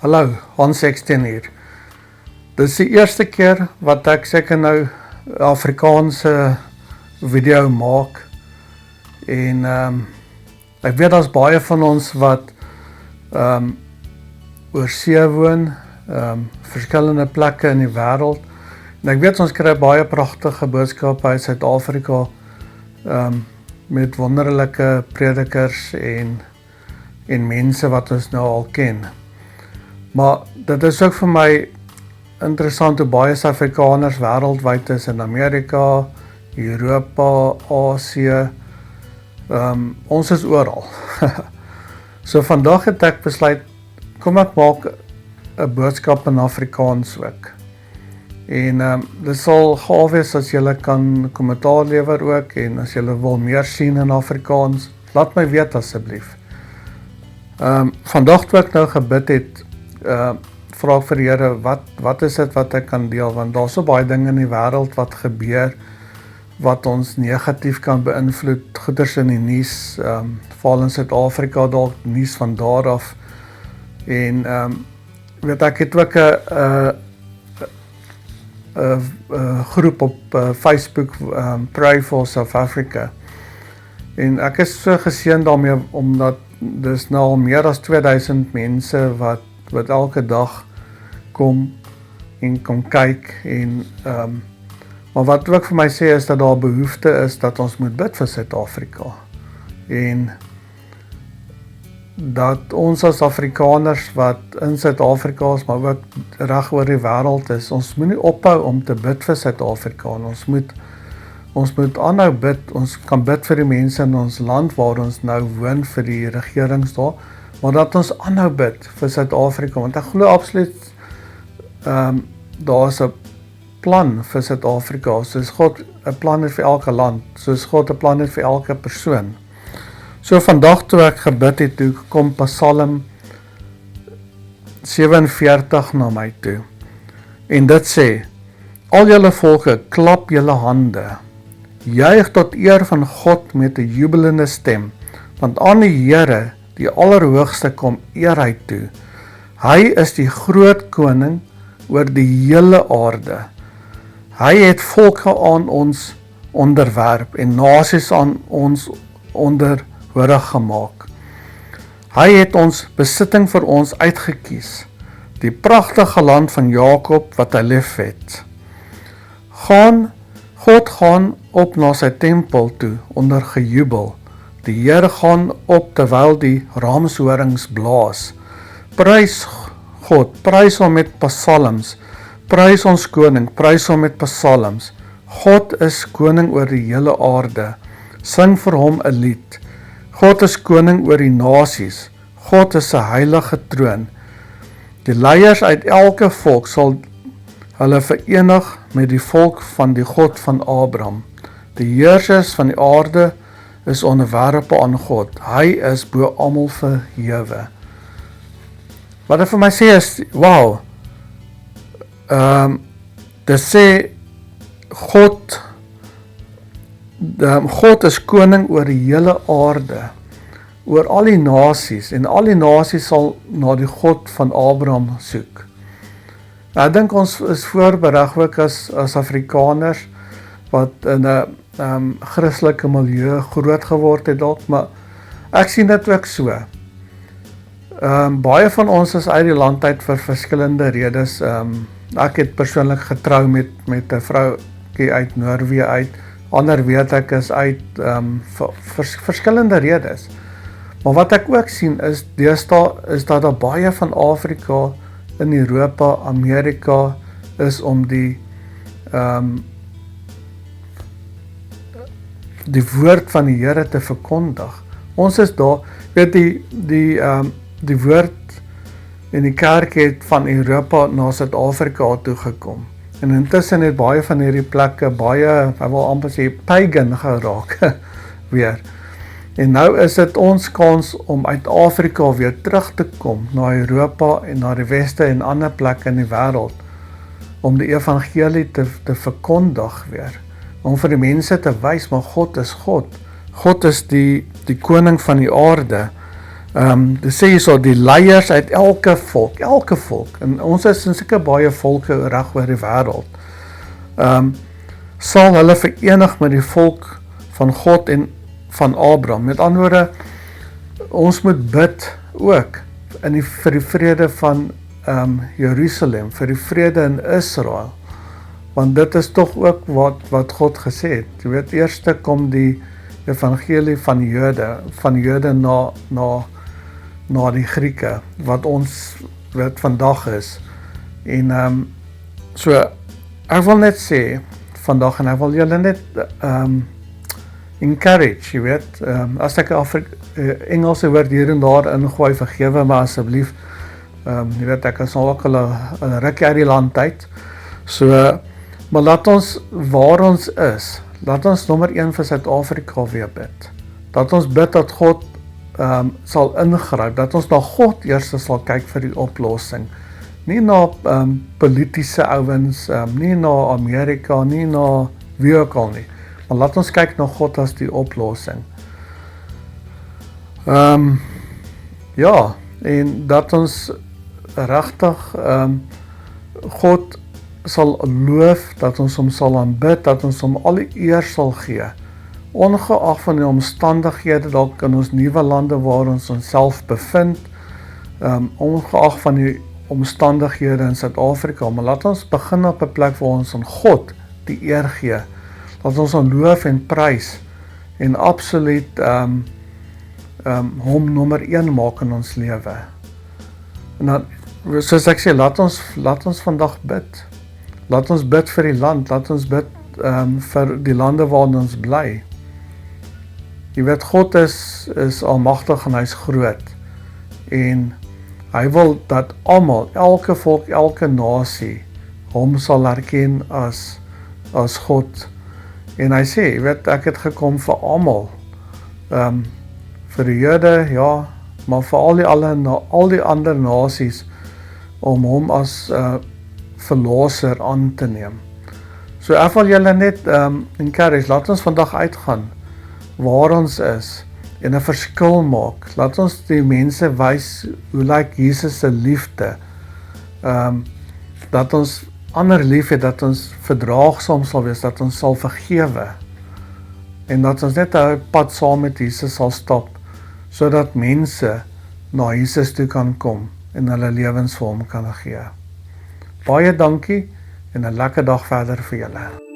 Hallo, Hans 16 hier. Dis die eerste keer wat ek seker nou Afrikaanse video maak en ek weet daar's baie van ons wat oor see woon, verskillende plekke in die wêreld. En ek weet ons kry baie pragtige boodskappe uit Suid-Afrika met wonderlike predikers en mense wat ons nou al ken. Maar dit is ook vir my interessant hoe baie Suid-Afrikaners wêreldwyd is in Amerika, Europa, Asië. Ons is oral. So vandag het ek besluit, kom ek maak 'n boodskap in Afrikaans ook. En dit sal gaaf wees as julle kan kommentaar lewer ook en as julle wil meer sien in Afrikaans, laat my weet asseblief. Vandag toe ek nou gebid het, vra ek vir die Here, wat is dit wat ek kan deel, want daar's so baie dinge in die wêreld wat gebeur, wat ons negatief kan beïnvloed, goeders in die nuus, veral in Suid-Afrika, dalk nuus van daar af, en weet ek het ook 'n groep op Facebook, Pray for South Africa, en ek is so geseën daarmee, omdat dis nou al meer as 2000 mense wat elke dag kom kyk en maar wat ook vir my sê is dat daar behoefte is dat ons moet bid vir Suid-Afrika en dat ons as Afrikaners wat in Suid-Afrika is, maar ook reg oor die wêreld is, ons moet nie ophou om te bid vir Suid-Afrika en ons moet aanhou bid, ons kan bid vir die mense in ons land waar ons nou woon, vir die regerings daar, maar dat ons aanhou bid vir Suid-Afrika, want ek glo absoluut daar is 'n plan vir Suid-Afrika, soos God 'n plan het vir elke land, soos God 'n plan het vir elke persoon. So vandag toe ek gebid het, toe kom Psalm 47 na my toe, en dit sê, al julle volke, klap julle hande, juig tot eer van God met 'n jubelende stem, want aan die Here, die Allerhoogste, kom eerheid toe. Hy is die groot koning oor die hele aarde. Hy het volke aan ons onderwerp en nasies aan ons onderhorig gemaak. Hy het ons besitting vir ons uitgekies, die pragtige land van Jakob wat hy liefhet. God gaan op na sy tempel toe onder gejubel. Die Here gaan op terwyl die ramshorings blaas. Prys God, prys hom met psalms, prys ons koning, prys hom met psalms. God is koning oor die hele aarde, sing vir hom 'n lied. God is koning oor die nasies, God is 'n heilige troon. Die leiers uit elke volk sal hulle verenig met die volk van die God van Abraham. Die heersers van die aarde is onderwerpe aan God. Hy is bo almal verhewe. Wat dit vir my sê is, wow, dit sê, God is koning oor die hele aarde, oor al die nasies, en al die nasies sal na die God van Abraham soek. Ek dink ons is voorbereg ook as Afrikaners, wat in 'n Christelike milieu groot geword het dalk, maar ek sien dit ook so. Baie van ons is uit die land uit vir verskillende redes. Ek het persoonlik getrou met 'n vroukie uit Noorwe uit, ander weet ek is uit vir verskillende redes. Maar wat ek ook sien is, deesdae is dat daar baie van Afrika in Europa, Amerika is om die woord van die Here te verkondig. Ons is daar, weet die woord en die kerk het van Europa na Suid-Afrika toe gekom. En intussen het baie van hierdie plekke ek wil amper sê pagan geraak weer. En nou is dit ons kans om uit Afrika weer terug te kom na Europa en na die weste en ander plekke in die wêreld, om die evangelie te verkondig weer, om vir die mense te wys, maar God is God. God is die koning van die aarde. Dit sê hierso die leiers uit elke volk, en ons is in sulke baie volke reg oor die wêreld, sal hulle verenig met die volk van God en van Abraham. Met ander woorde, ons moet bid ook vir die vrede van Jerusalem, vir die vrede in Israel, want dit is tog ook wat God gesê het. Jy weet, eerste kom die evangelie van Jode na die Grieke, wat vandag is. En so, ek wil net sê vandag, en ek wil julle net encourage, jy weet, as ek Engelse woord hier en daar ingooi, vergewe my asseblief, jy weet, ek is al ook al 'n rukkie uit die land uit, so, maar laat ons, waar ons is, laat ons nommer 1 vir Suid-Afrika weer bid, dat ons bid dat God sal ingryp, dat ons na God eers sal kyk vir die oplossing, nie na politiese ouens, nie na Amerika, nie na wie ook al nie, maar laat ons kyk na God as die oplossing. Ja, en dat ons regtig God sal loof, dat ons hom sal aanbid, dat ons hom al die eer sal gee, ongeag van die omstandighede dalk in ons nuwe lande waar ons onsself bevind, ongeag van die omstandighede in Suid-Afrika, maar laat ons begin op 'n plek waar ons aan God die eer gee, dat ons hom loof en prys, en absoluut hom nommer 1 maak in ons lewe. En dan, soos ek sê, laat ons vandag bid. Laat ons bid vir die land, laat ons bid vir die lande waarin ons bly. Jy weet, God is almagtig en hy is groot. En hy wil dat almal, elke volk, elke nasie, hom sal erken as God. En hy sê, jy weet, ek het gekom vir almal. Vir die Jode, ja, maar vir al die ander nasies, om hom as verlosser aan te neem. So ek wil julle net encourage, laat ons vandag uitgaan, waar ons is, en 'n verskil maak. Laat ons die mense wys, hoe lyk Jesus se liefde, dat ons ander lief het, dat ons verdraagsaam sal wees, dat ons sal vergewe, en dat ons net 'n pad saam met Jesus sal stap, sodat mense na Jesus toe kan kom, en hulle lewens vir hom kan gee. Baie dankie, en 'n lekker dag verder vir julle.